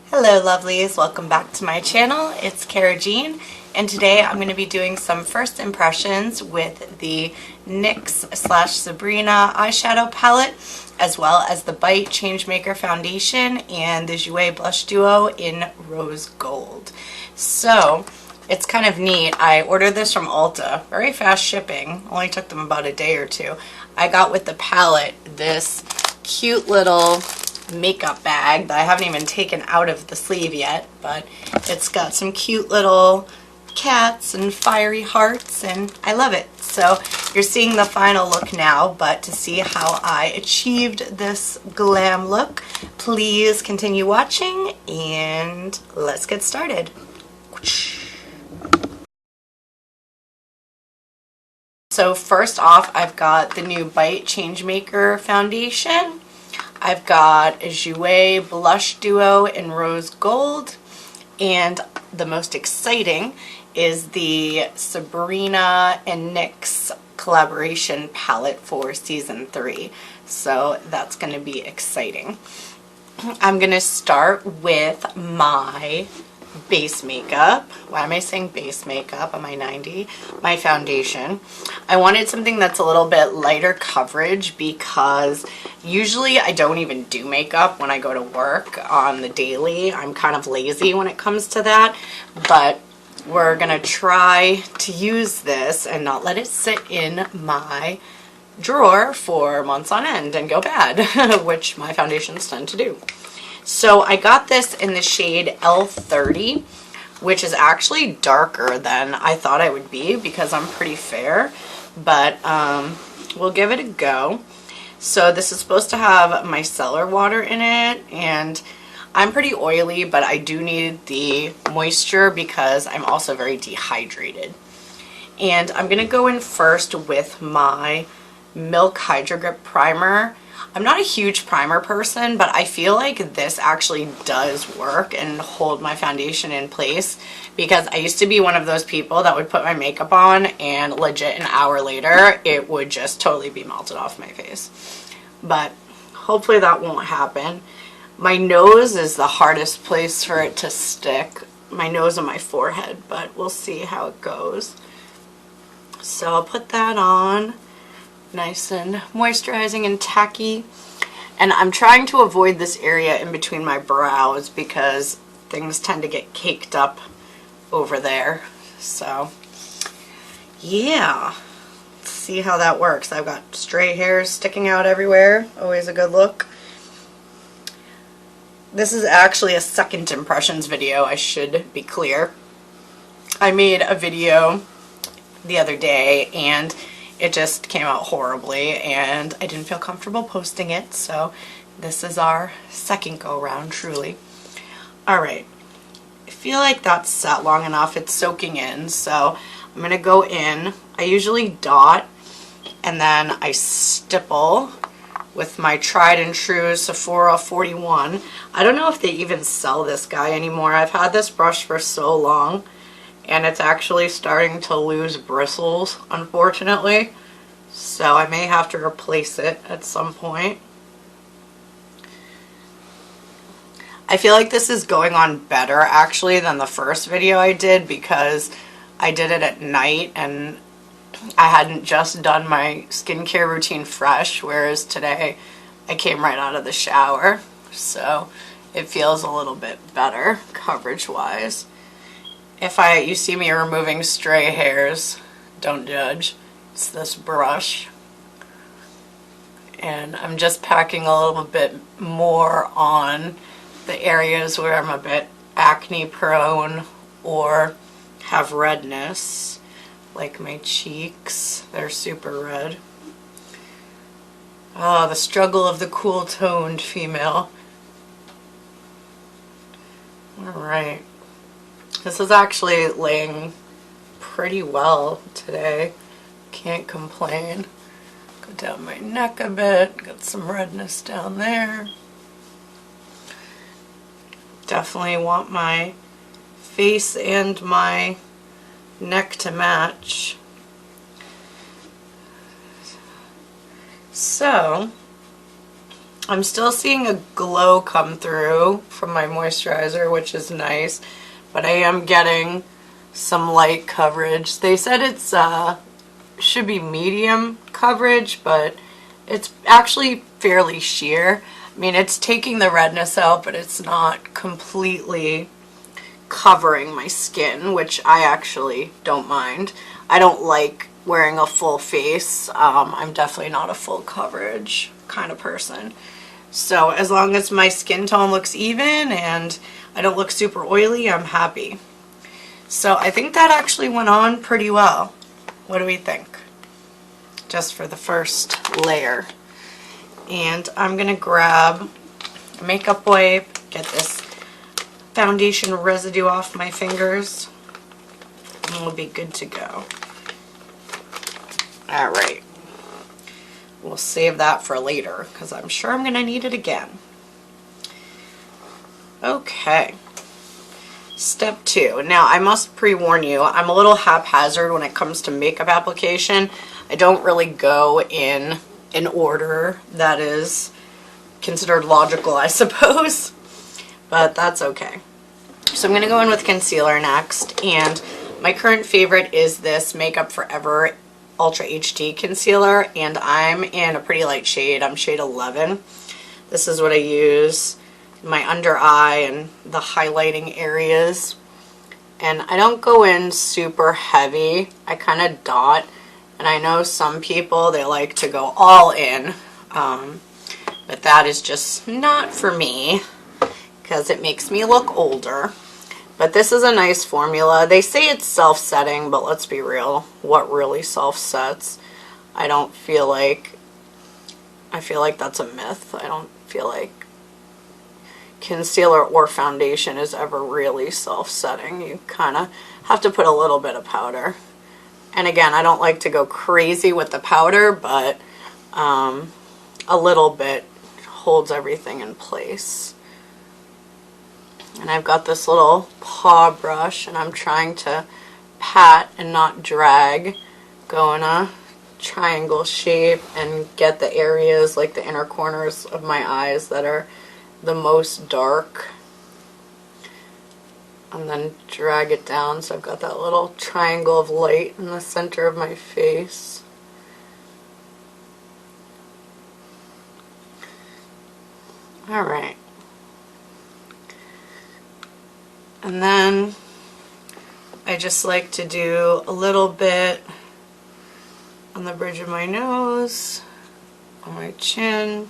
Hello lovelies, welcome back to my channel. It's Cara Jean, and today I'm going to be doing some first impressions with the NYX slash Sabrina eyeshadow palette, as well as the Bite Changemaker foundation and the Jouer Blush Duo in Rose Gold. So it's kind of neat. I ordered this from Ulta, very fast shipping, only took them about a day or two. I got with the palette this cute little makeup bag that I haven't even taken out of the sleeve yet, but it's got some cute little cats and fiery hearts, and I love it. So you're seeing the final look now, but to see how I achieved this glam look, please continue watching and let's get started. So first off, I've got the new Bite Changemaker foundation. I've got a Jouer Blush Duo in Rose Gold, and the most exciting is the Sabrina and NYX collaboration palette for season 3. So that's going to be exciting. I'm going to start with my base makeup. Why am I saying base makeup? Am I 90? My foundation. I wanted something that's a little bit lighter coverage because usually I don't even do makeup when I go to work on the daily. I'm kind of lazy when it comes to that, but we're gonna try to use this and not let it sit in my drawer for months on end and go bad, which my foundations tend to do. So I got this in the shade L30, which is actually darker than I thought I would be because I'm pretty fair, but we'll give it a go. So this is supposed to have micellar water in it, and I'm pretty oily, but I do need the moisture because I'm also very dehydrated. And I'm going to go in first with my Milk Hydro Grip Primer. I'm not a huge primer person, but I feel like this actually does work and hold my foundation in place, because I used to be one of those people that would put my makeup on and legit an hour later it would just totally be melted off my face. But hopefully that won't happen. My nose is the hardest place for it to stick, my nose and my forehead, but we'll see how it goes. So I'll put that on. Nice and moisturizing and tacky. And I'm trying to avoid this area in between my brows because things tend to get caked up over there. So yeah, let's see how that works. I've got stray hairs sticking out everywhere, always a good look. This is actually a second impressions video, I should be clear. I made a video the other day and it just came out horribly and I didn't feel comfortable posting it, so this is our second go round, truly. Alright, I feel like that's sat long enough, it's soaking in, so I'm going to go in. I usually dot and then I stipple with my tried and true Sephora 41. I don't know if they even sell this guy anymore. I've had this brush for so long, and it's actually starting to lose bristles, unfortunately. So I may have to replace it at some point. I feel like this is going on better actually than the first video I did, because I did it at night and I hadn't just done my skincare routine fresh, whereas today I came right out of the shower. So it feels a little bit better coverage wise. If you see me removing stray hairs, don't judge. It's this brush. And I'm just packing a little bit more on the areas where I'm a bit acne prone or have redness, like my cheeks. They're super red. Oh, the struggle of the cool toned female. Alright. This is actually laying pretty well today. Can't complain. Go down my neck a bit. Got some redness down there. Definitely want my face and my neck to match. So I'm still seeing a glow come through from my moisturizer, which is nice, but I am getting some light coverage. They said it's should be medium coverage, but it's actually fairly sheer. I mean, it's taking the redness out, but it's not completely covering my skin, which I actually don't mind. I don't like wearing a full face. I'm definitely not a full coverage kind of person. So as long as my skin tone looks even and I don't look super oily, I'm happy. So I think that actually went on pretty well. What do we think? Just for the first layer. And I'm going to grab a makeup wipe, get this foundation residue off my fingers, and we'll be good to go. Alright. We'll save that for later because I'm sure I'm going to need it again. Okay. Step 2. Now, I must pre-warn you, I'm a little haphazard when it comes to makeup application. I don't really go in an order that is considered logical, I suppose, but that's okay. So I'm going to go in with concealer next, and my current favorite is this Makeup Forever Ultra HD concealer, and I'm in a pretty light shade. I'm shade 11. This is what I use in my under eye and the highlighting areas. And I don't go in super heavy. I kind of dot. And I know some people, they like to go all in. But that is just not for me because it makes me look older. But this is a nice formula. They say it's self-setting, but let's be real. What really self-sets? I feel like that's a myth. I don't feel like concealer or foundation is ever really self-setting. You kind of have to put a little bit of powder. And again, I don't like to go crazy with the powder, but a little bit holds everything in place. And I've got this little paw brush, and I'm trying to pat and not drag, go in a triangle shape and get the areas, like the inner corners of my eyes that are the most dark, and then drag it down so I've got that little triangle of light in the center of my face. Alright. And then I just like to do a little bit on the bridge of my nose, on my chin,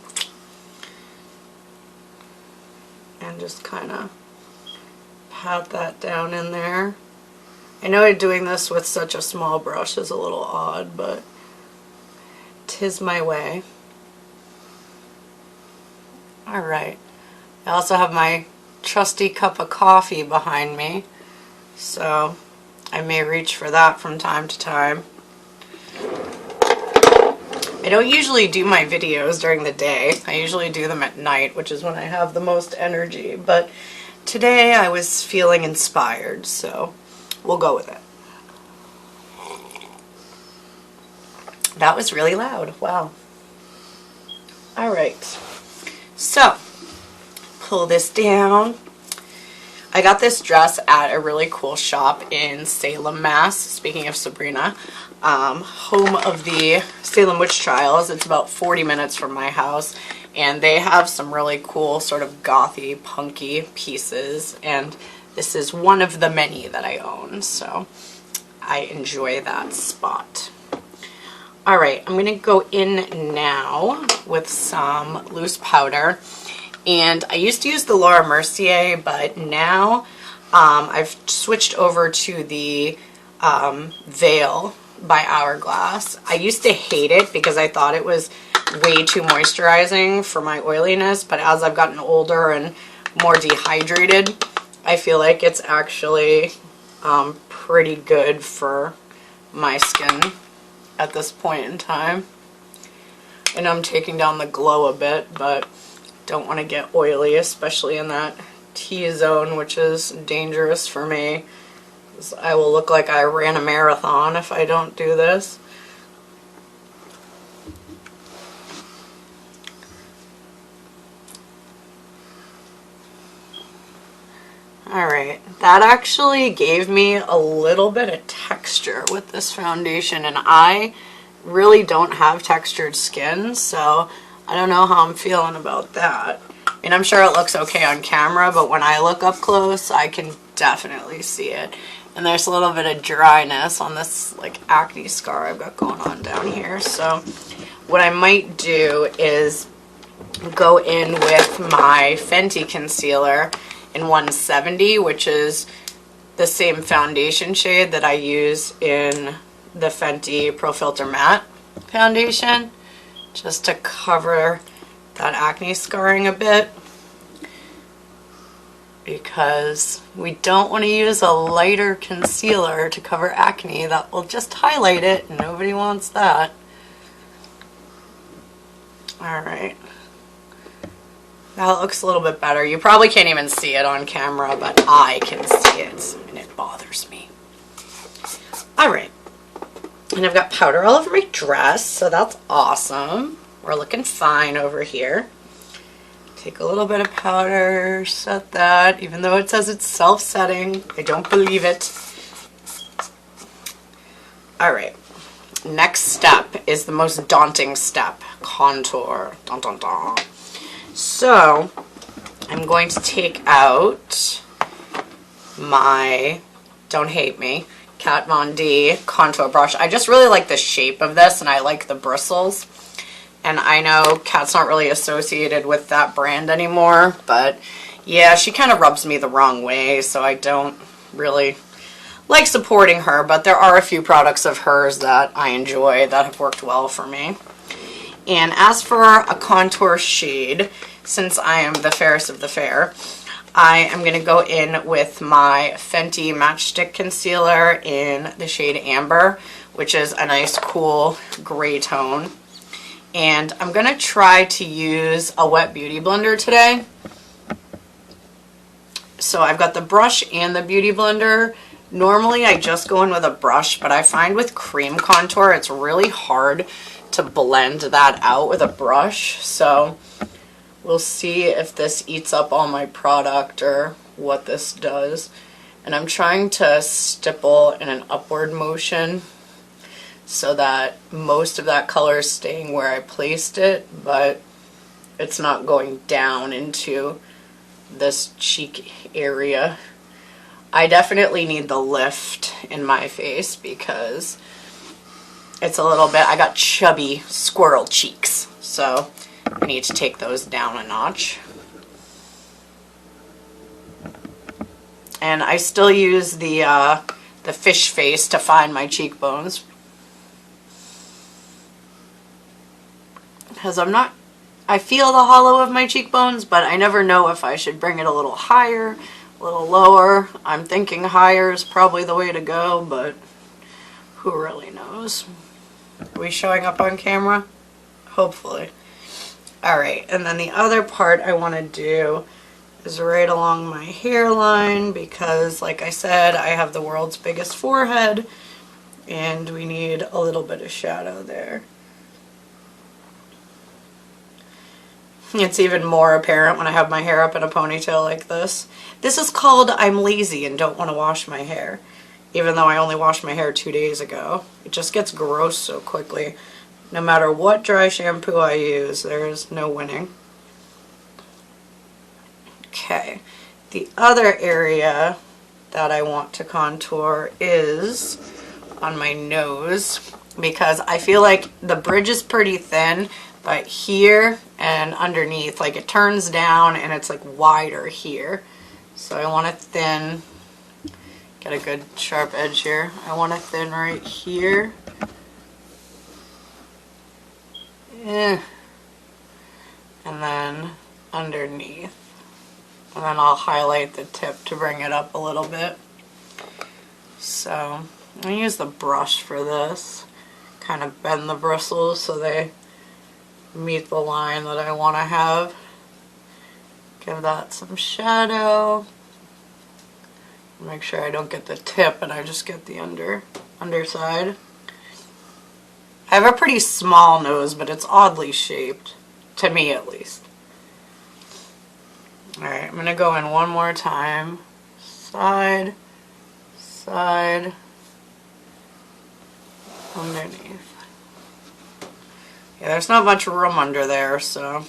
and just kind of pat that down in there. I know doing this with such a small brush is a little odd, but 'tis my way. Alright. I also have my trusty cup of coffee behind me, so I may reach for that from time to time. I don't usually do my videos during the day. I usually do them at night, which is when I have the most energy, but today I was feeling inspired, so we'll go with it. That was really loud. Wow. Alright, so pull this down. I got this dress at a really cool shop in Salem, Mass. Speaking of Sabrina, home of the Salem Witch Trials. It's about 40 minutes from my house, and they have some really cool sort of gothy, punky pieces, and this is one of the many that I own, so I enjoy that spot. Alright, I'm going to go in now with some loose powder. And I used to use the Laura Mercier, but now I've switched over to the Veil by Hourglass. I used to hate it because I thought it was way too moisturizing for my oiliness, but as I've gotten older and more dehydrated, I feel like it's actually pretty good for my skin at this point in time. I know I'm taking down the glow a bit, but don't want to get oily, especially in that T-zone, which is dangerous for me. I will look like I ran a marathon if I don't do this. Alright, that actually gave me a little bit of texture with this foundation, and I really don't have textured skin, so I don't know how I'm feeling about that. And I'm sure it looks okay on camera, but when I look up close, I can definitely see it. And there's a little bit of dryness on this like acne scar I've got going on down here. So what I might do is go in with my Fenty concealer in 170, which is the same foundation shade that I use in the Fenty Pro Filter Matte foundation, just to cover that acne scarring a bit, because we don't want to use a lighter concealer to cover acne. That will just highlight it, and nobody wants that. Alright. That looks a little bit better. You probably can't even see it on camera, but I can see it, and it bothers me. Alright. And I've got powder all over my dress, so that's awesome. We're looking fine over here. Take a little bit of powder, set that, even though it says it's self-setting. I don't believe it. Alright. Next step is the most daunting step. Contour. Dun, dun, dun. So, I'm going to take out my, don't hate me, Kat Von D contour brush. I just really like the shape of this, and I like the bristles. And I know Kat's not really associated with that brand anymore, but yeah, she kind of rubs me the wrong way, so I don't really like supporting her, but there are a few products of hers that I enjoy that have worked well for me. And as for a contour shade, since I am the fairest of the fair, I am going to go in with my Fenty Matchstick Concealer in the shade Amber, which is a nice cool gray tone. And I'm going to try to use a wet beauty blender today. So I've got the brush and the beauty blender. Normally I just go in with a brush, but I find with cream contour it's really hard to blend that out with a brush. So we'll see if this eats up all my product or what this does. And I'm trying to stipple in an upward motion so that most of that color is staying where I placed it, but it's not going down into this cheek area. I definitely need the lift in my face because it's a little bit, I got chubby squirrel cheeks, so I need to take those down a notch. And I still use the fish face to find my cheekbones, because I feel the hollow of my cheekbones, but I never know if I should bring it a little higher, a little lower. I'm thinking higher is probably the way to go, but who really knows? Are we showing up on camera? Hopefully. Alright, and then the other part I want to do is right along my hairline, because like I said, I have the world's biggest forehead and we need a little bit of shadow there. It's even more apparent when I have my hair up in a ponytail like this. This is called I'm lazy and don't want to wash my hair, even though I only washed my hair 2 days ago. It just gets gross so quickly. No matter what dry shampoo I use, there is no winning. Okay, the other area that I want to contour is on my nose, because I feel like the bridge is pretty thin, but here and underneath, like it turns down and it's like wider here. So I want to thin, get a good sharp edge here. I want to thin right here. And then underneath. And then I'll highlight the tip to bring it up a little bit. So I'm going to use the brush for this. Kind of bend the bristles so they meet the line that I want to have. Give that some shadow. Make sure I don't get the tip and I just get the underside. I have a pretty small nose, but it's oddly shaped, to me at least. Alright, I'm going to go in one more time, side, side, underneath. Yeah, there's not much room under there, so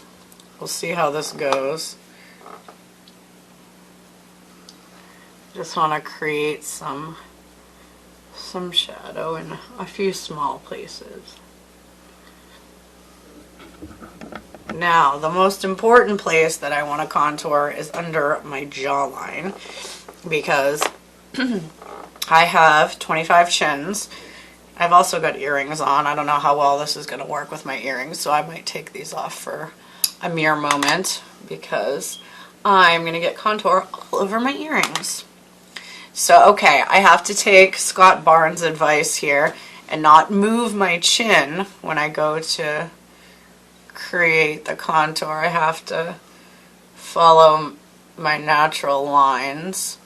we'll see how this goes. Just want to create some shadow in a few small places. Now, the most important place that I want to contour is under my jawline, because I have 25 chins. I've also got earrings on. I don't know how well this is going to work with my earrings, so I might take these off for a mere moment because I'm going to get contour all over my earrings. So, okay, I have to take Scott Barnes' advice here and not move my chin when I go to create the contour. I have to follow my natural lines,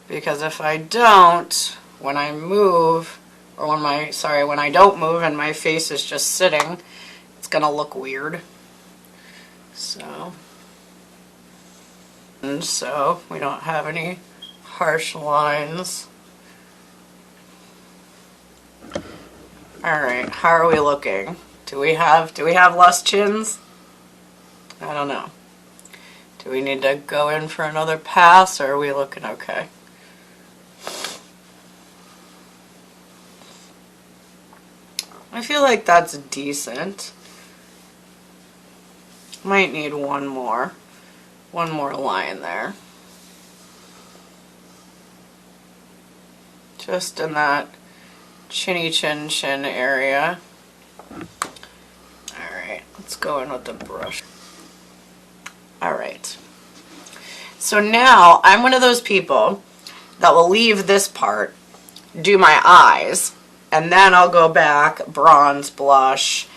because if I don't, when I move, or when I don't move and my face is just sitting, it's gonna look weird. So we don't have any harsh lines. Alright, how are we looking? Do we have less chins? I don't know. Do we need to go in for another pass, or are we looking okay? I feel like that's decent. Might need one more line there. Just in that chinny chin chin area. Alright, let's go in with the brush. Alright. So now I'm one of those people that will leave this part, do my eyes, and then I'll go back, bronze, blush,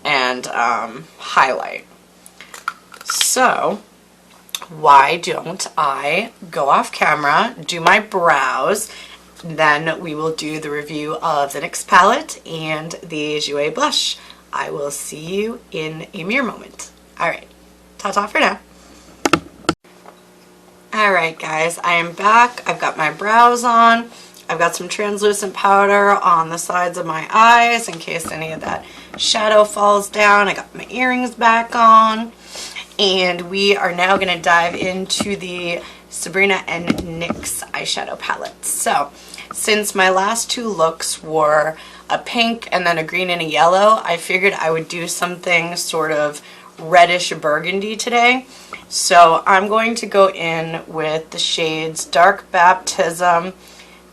and highlight. So why don't I go off camera, do my brows, then we will do the review of the NYX palette and the Jouer blush. I will see you in a mere moment. Alright, ta-ta for now. Alright guys, I am back. I've got my brows on. I've got some translucent powder on the sides of my eyes in case any of that shadow falls down. I got my earrings back on. And we are now going to dive into the Sabrina and NYX eyeshadow palette. So, since my last two looks were a pink and then a green and a yellow, I figured I would do something sort of reddish burgundy today. So I'm going to go in with the shades Dark Baptism,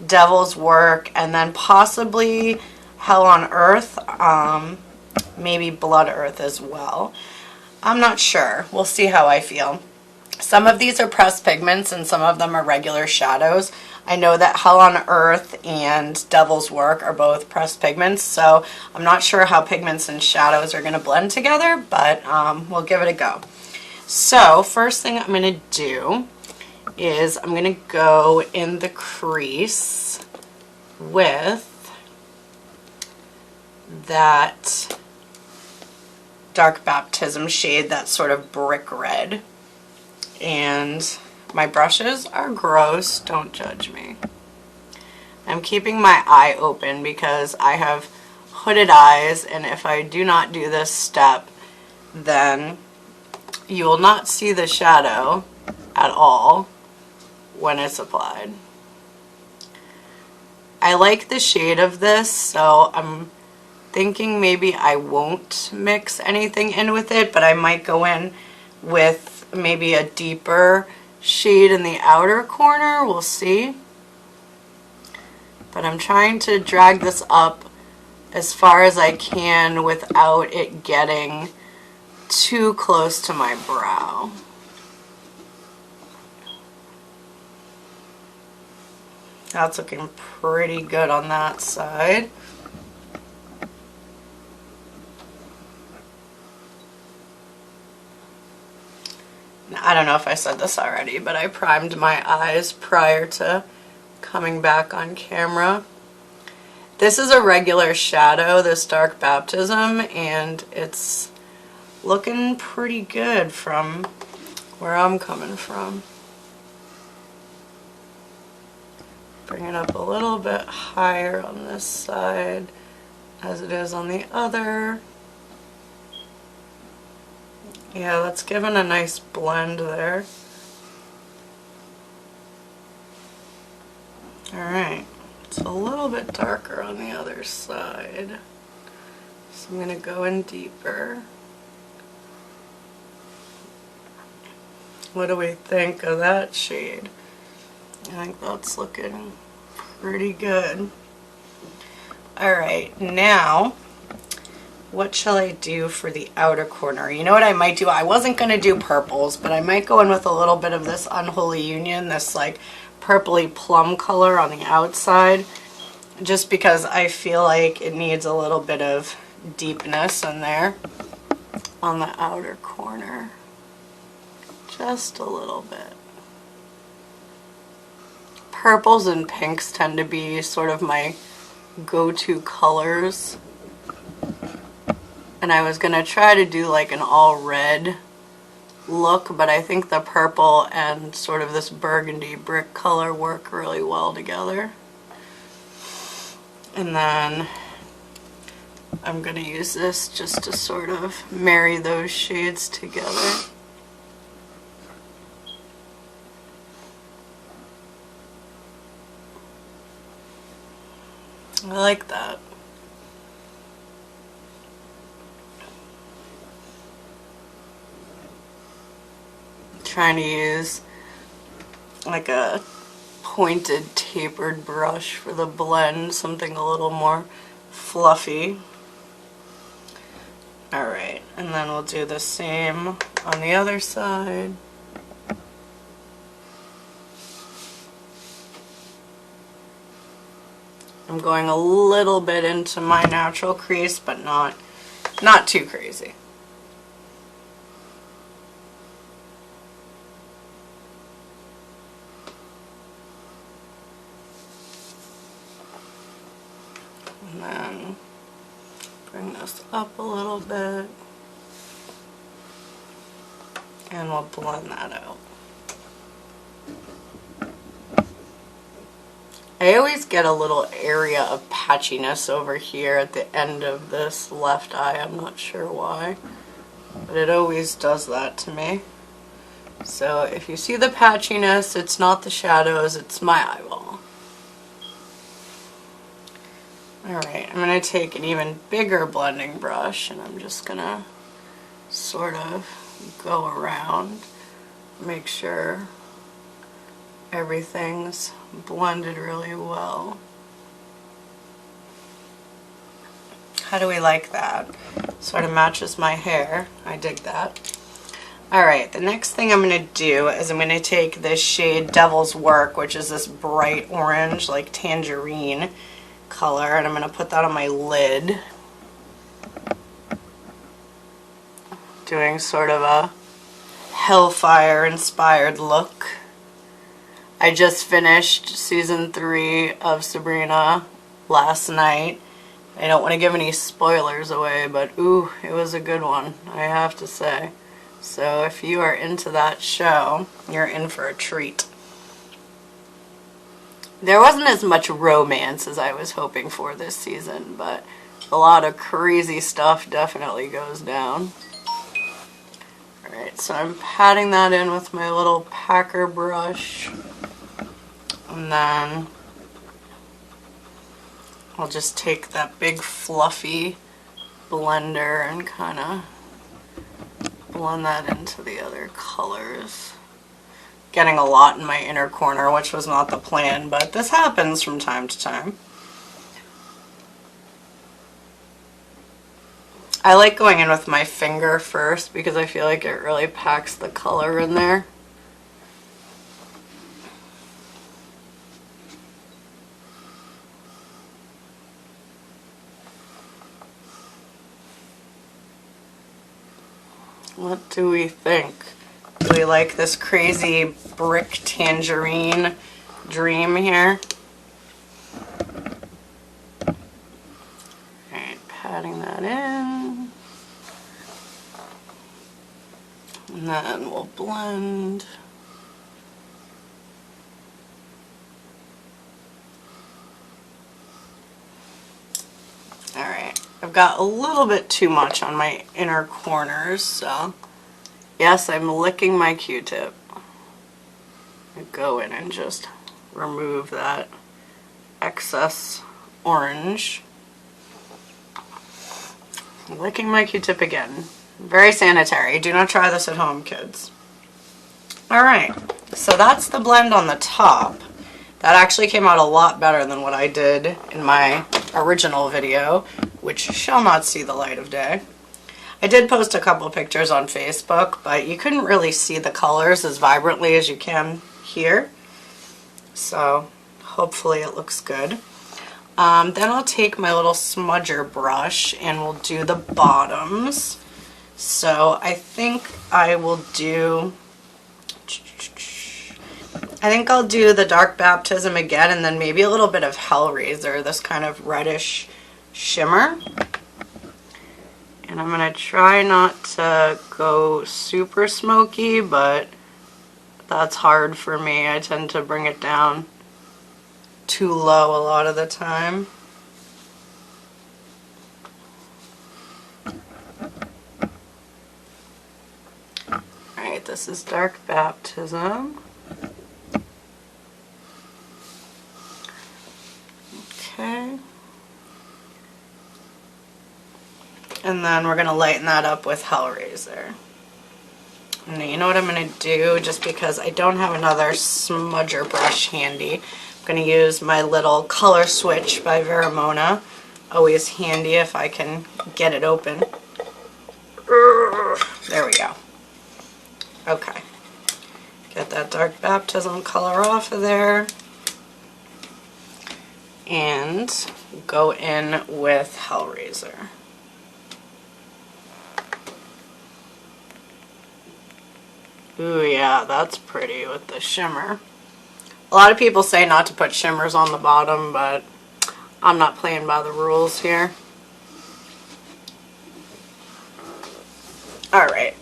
Devil's Work, and then possibly Hell on Earth, maybe Blood Earth as well. I'm not sure. We'll see how I feel. Some of these are pressed pigments and some of them are regular shadows. I know that Hell on Earth and Devil's Work are both pressed pigments, so I'm not sure how pigments and shadows are going to blend together, but we'll give it a go. So first thing I'm going to do is I'm going to go in the crease with that Dark Baptism shade, that sort of brick red. And my brushes are gross, don't judge me. I'm keeping my eye open because I have hooded eyes, and if I do not do this step, then you will not see the shadow at all when it's applied. I like the shade of this, so I'm thinking maybe I won't mix anything in with it, but I might go in with maybe a deeper shade in the outer corner. We'll see. But I'm trying to drag this up as far as I can without it getting too close to my brow. That's looking pretty good on that side. I don't know if I said this already, but I primed my eyes prior to coming back on camera. This is a regular shadow, this Dark Baptism, and it's looking pretty good from where I'm coming from. Bring it up a little bit higher on this side as it is on the other. Yeah, that's giving a nice blend there. Alright, it's a little bit darker on the other side. So I'm going to go in deeper. What do we think of that shade? I think that's looking pretty good. Alright, now what shall I do for the outer corner? You know what I might do? I wasn't going to do purples, but I might go in with a little bit of this Unholy Union, this like purpley plum color on the outside, just because I feel like it needs a little bit of deepness in there on the outer corner. Just a little bit. Purples and pinks tend to be sort of my go-to colors. And I was going to try to do like an all red look, but I think the purple and sort of this burgundy brick color work really well together. And then I'm going to use this just to sort of marry those shades together. I like that. Trying to use like a pointed tapered brush for the blend, something a little more fluffy. Alright, and then we'll do the same on the other side. I'm going a little bit into my natural crease, but not too crazy. And then bring this up a little bit, and we'll blend that out. I always get a little area of patchiness over here at the end of this left eye. I'm not sure why, but it always does that to me. So if you see the patchiness, it's not the shadows, it's my eyeball. Alright, I'm going to take an even bigger blending brush and I'm just going to sort of go around, make sure everything's blended really well. How do we like that? Sort of matches my hair. I dig that. Alright, the next thing I'm going to do is I'm going to take this shade Devil's Work, which is this bright orange, like tangerine color, and I'm going to put that on my lid. Doing sort of a Hellfire inspired look. I just finished season 3 of Sabrina last night. I don't want to give any spoilers away, but ooh, it was a good one, I have to say. So if you are into that show, you're in for a treat. There wasn't as much romance as I was hoping for this season, but a lot of crazy stuff definitely goes down. Alright, so I'm patting that in with my little packer brush. And then I'll just take that big fluffy blender and kind of blend that into the other colors. Getting a lot in my inner corner, which was not the plan, but this happens from time to time. I like going in with my finger first because I feel like it really packs the color in there. What do we think? Do we like this crazy brick tangerine dream here? Alright, patting that in. And then we'll blend. I've got a little bit too much on my inner corners, so yes, I'm licking my Q-tip. Go in and just remove that excess orange. Licking my Q-tip again. Very sanitary. Do not try this at home, kids. Alright, so that's the blend on the top. That actually came out a lot better than what I did in my original video, which shall not see the light of day. I did post a couple pictures on Facebook, but you couldn't really see the colors as vibrantly as you can here. So hopefully it looks good. Then I'll take my little smudger brush and we'll do the bottoms. So I think I'll do the Dark Baptism again, and then maybe a little bit of Hellraiser, this kind of reddish shimmer. And I'm going to try not to go super smoky, but that's hard for me. I tend to bring it down too low a lot of the time. Alright, this is Dark Baptism. Okay. And then we're going to lighten that up with Hellraiser. And you know what I'm going to do, just because I don't have another smudger brush handy, I'm going to use my little color switch by Veramona. Always handy if I can get it open. There we go. Okay. Get that Dark Baptism color off of there. And go in with Hellraiser. Ooh, yeah, that's pretty with the shimmer. A lot of people say not to put shimmers on the bottom, but I'm not playing by the rules here. Alright,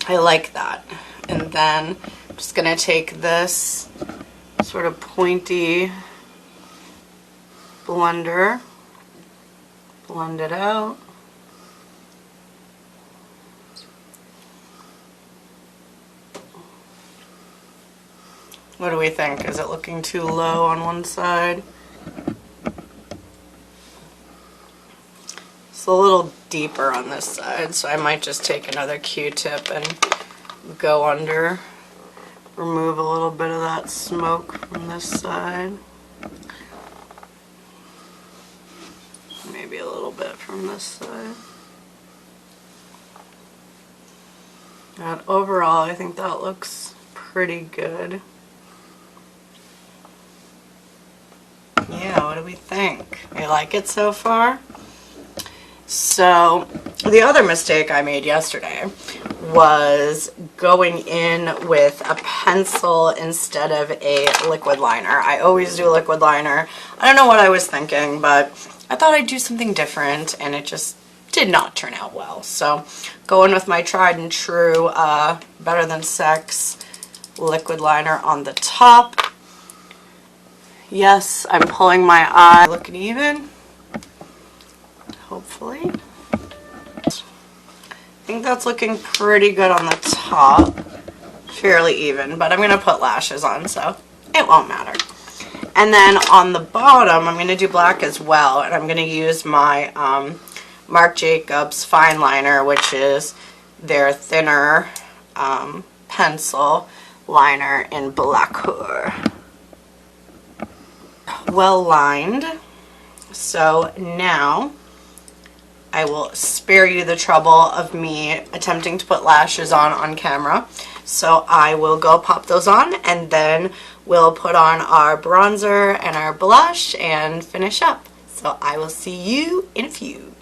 I like that. And then I'm just going to take this sort of pointy blender, blend it out. What do we think? Is it looking too low on one side? It's a little deeper on this side, so I might just take another Q-tip and go under, remove a little bit of that smoke from this side. Maybe a little bit from this side. And overall, I think that looks pretty good. Yeah, what do we think? You like it so far? So, the other mistake I made yesterday was going in with a pencil instead of a liquid liner. I always do liquid liner. I don't know what I was thinking, but I thought I'd do something different, and it just did not turn out well. So, going with my tried and true Better Than Sex liquid liner on the top. Yes, I'm pulling my eye. Looking even. Hopefully. I think that's looking pretty good on the top. Fairly even, but I'm going to put lashes on, so it won't matter. And then on the bottom, I'm going to do black as well, and I'm going to use my Marc Jacobs fine liner, which is their thinner pencil liner in Blackcore. Well lined. So now I will spare you the trouble of me attempting to put lashes on camera. So I will go pop those on, and then we'll put on our bronzer and our blush and finish up. So I will see you in a few.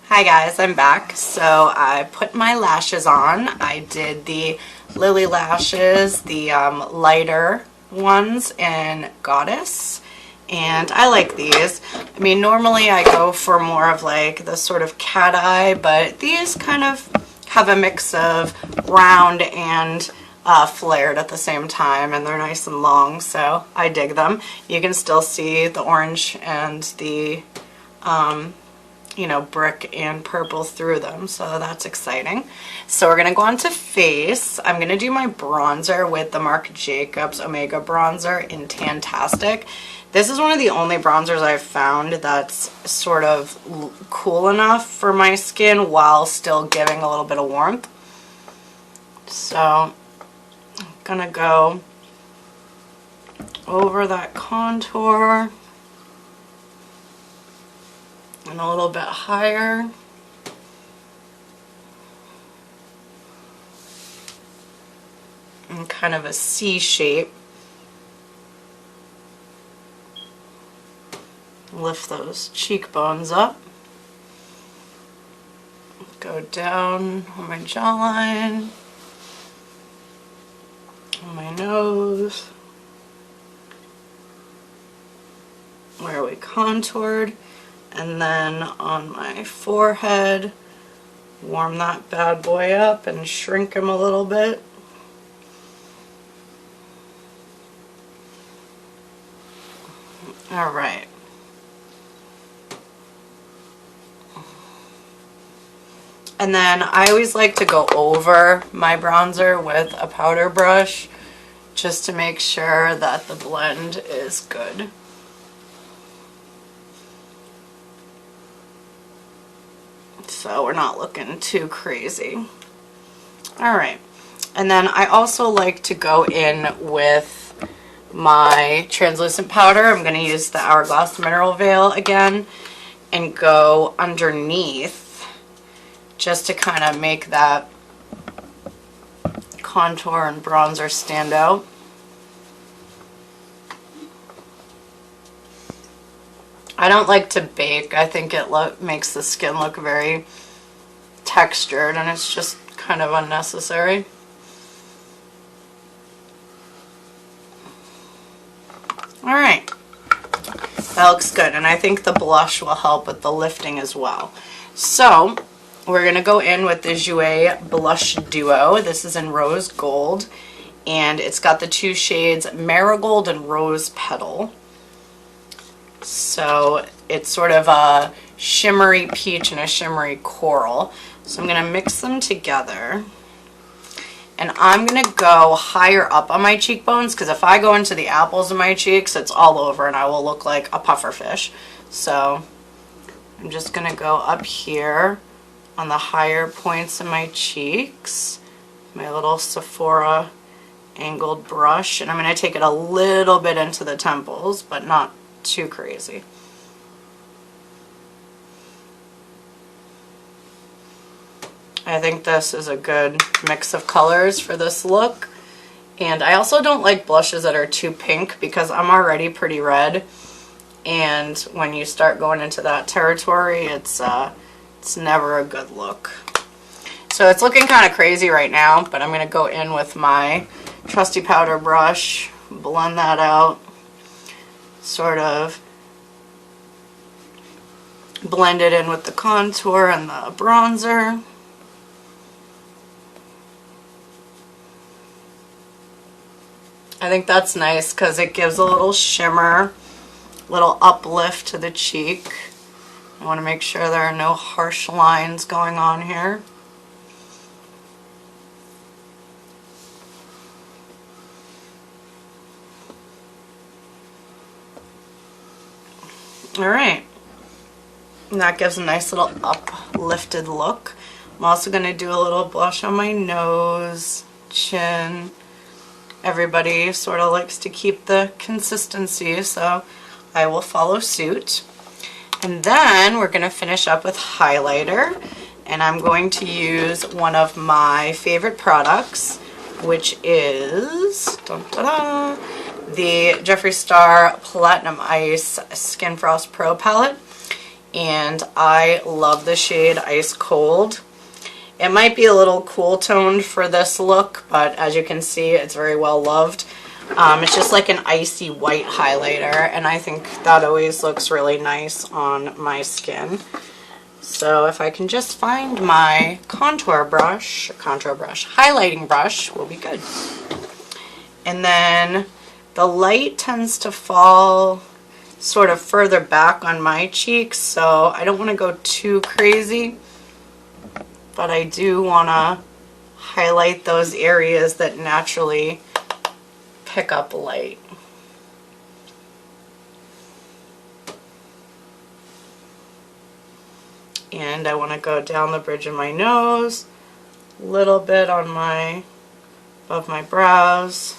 Hi guys, I'm back. So I put my lashes on. I did the Lily lashes, the lighter ones in Goddess, and I like these. I mean, normally I go for more of like the sort of cat eye, but these kind of have a mix of round and flared at the same time, and they're nice and long, so I dig them. You can still see the orange and the you know, brick and purple through them, so that's exciting. So we're gonna go on to face. I'm gonna do my bronzer with the Marc Jacobs Omega bronzer in Tantastic. This is one of the only bronzers I've found that's sort of cool enough for my skin while still giving a little bit of warmth. So I'm gonna go over that contour and a little bit higher. In kind of a C shape. Lift those cheekbones up. Go down on my jawline, on my nose, where we contoured. And then on my forehead, warm that bad boy up and shrink him a little bit. All right. And then I always like to go over my bronzer with a powder brush just to make sure that the blend is good. So we're not looking too crazy. Alright, and then I also like to go in with my translucent powder. I'm going to use the Hourglass Mineral Veil again and go underneath just to kind of make that contour and bronzer stand out. I don't like to bake. I think it makes the skin look very textured, and it's just kind of unnecessary. Alright, that looks good, and I think the blush will help with the lifting as well. So we're going to go in with the Jouer Blush Duo. This is in Rose Gold, and it's got the two shades Marigold and Rose Petal. So it's sort of a shimmery peach and a shimmery coral. So I'm going to mix them together. And I'm going to go higher up on my cheekbones, because if I go into the apples of my cheeks, it's all over and I will look like a pufferfish. So I'm just going to go up here on the higher points of my cheeks. My little Sephora angled brush. And I'm going to take it a little bit into the temples, but not too crazy. I think this is a good mix of colors for this look. And I also don't like blushes that are too pink because I'm already pretty red. And when you start going into that territory, it's never a good look. So it's looking kind of crazy right now, but I'm going to go in with my trusty powder brush, blend that out, sort of blend it in with the contour and the bronzer. I think that's nice because it gives a little shimmer, little uplift to the cheek. I want to make sure there are no harsh lines going on here. Alright, and that gives a nice little uplifted look. I'm also going to do a little blush on my nose, chin. Everybody sort of likes to keep the consistency, so I will follow suit. And then we're going to finish up with highlighter, and I'm going to use one of my favorite products, which is the Jeffree Star Platinum Ice Skin Frost Pro Palette, and I love the shade Ice Cold. It might be a little cool toned for this look, but as you can see, it's very well loved. It's just like an icy white highlighter, and I think that always looks really nice on my skin. So if I can just find my contour brush, highlighting brush will be good. And then the light tends to fall sort of further back on my cheeks, so I don't want to go too crazy, but I do want to highlight those areas that naturally pick up light. And I want to go down the bridge of my nose, a little bit on my, above my brows,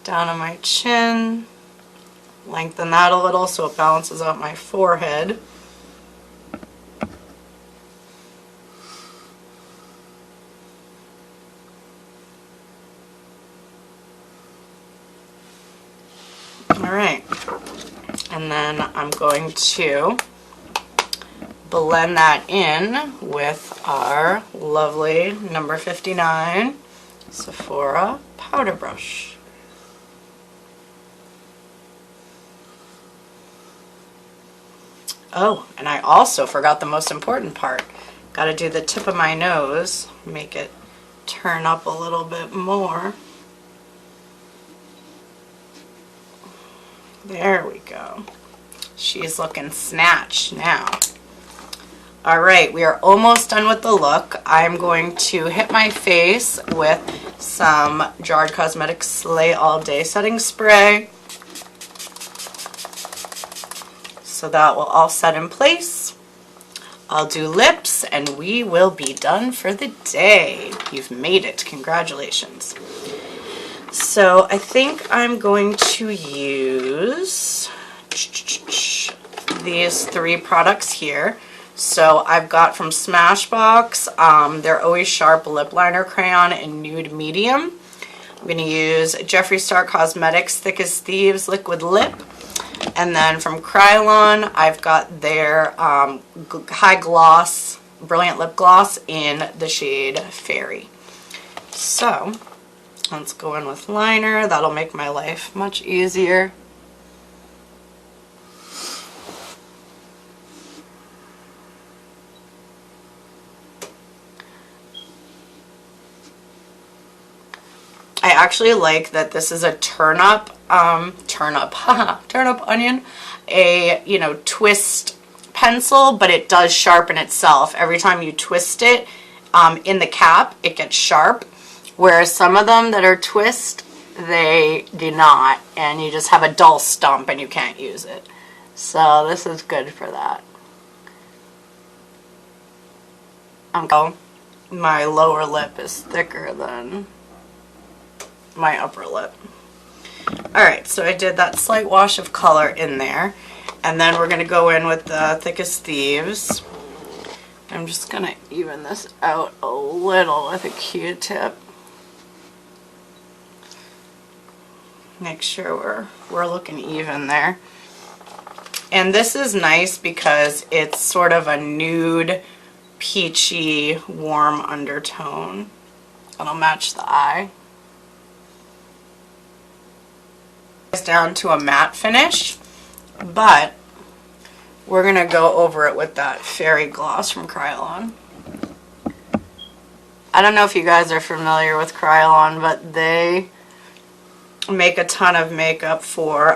down on my chin, lengthen that a little so it balances out my forehead. Alright, and then I'm going to blend that in with our lovely number 59 Sephora powder brush. Oh, and I also forgot the most important part. Got to do the tip of my nose, make it turn up a little bit more. There we go. She's looking snatched now. Alright, we are almost done with the look. I'm going to hit my face with some Jarred Cosmetics Slay All Day Setting Spray. So that will all set in place. I'll do lips and we will be done for the day. You've made it. Congratulations. So I think I'm going to use these 3 products here. So I've got from Smashbox, their Always Sharp Lip Liner Crayon in Nude Medium. I'm going to use Jeffree Star Cosmetics Thick as Thieves Liquid Lip. And then from Krylon, I've got their High Gloss Brilliant Lip Gloss in the shade Fairy. So let's go in with liner. That'll make my life much easier. I actually like that this is a turnip onion, a twist pencil, but it does sharpen itself. Every time you twist it in the cap, it gets sharp, whereas some of them that are twist, they do not, and you just have a dull stump and you can't use it. So this is good for that. My lower lip is thicker than my upper lip. Alright, so I did that slight wash of color in there, and then we're going to go in with the Thick as Thieves. I'm just going to even this out a little with a Q-tip. Make sure we're looking even there. And this is nice because it's sort of a nude, peachy, warm undertone. It'll match the eye. Down to a matte finish, but we're going to go over it with that Fairy Gloss from Krylon. I don't know if you guys are familiar with Krylon, but they make a ton of makeup for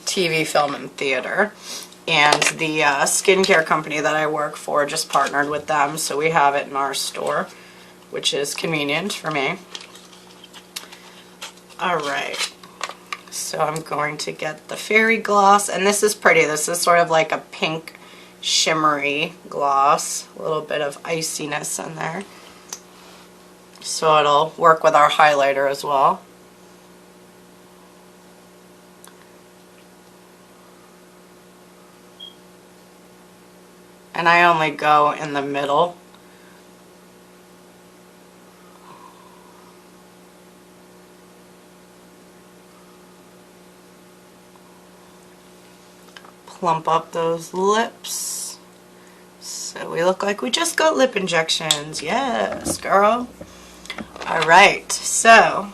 TV, film, and theater. And the skincare company that I work for just partnered with them, so we have it in our store, which is convenient for me. Alright. So I'm going to get the Fairy Gloss, and this is pretty. This is sort of like a pink shimmery gloss, a little bit of iciness in there. So it'll work with our highlighter as well. And I only go in the middle. Plump up those lips so we look like we just got lip injections. Yes, girl. Alright, so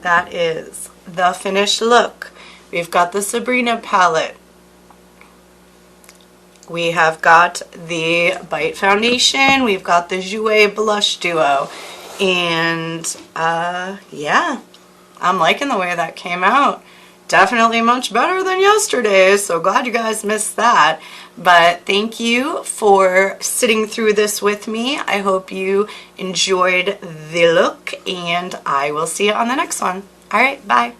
that is the finished look. We've got the Sabrina palette. We have got the Bite foundation. We've got the Jouer Blush Duo. And yeah, I'm liking the way that came out. definitely much better than yesterday, so glad you guys missed that. But thank you for sitting through this with me. I hope you enjoyed the look, and I will see you on the next one. All right, bye.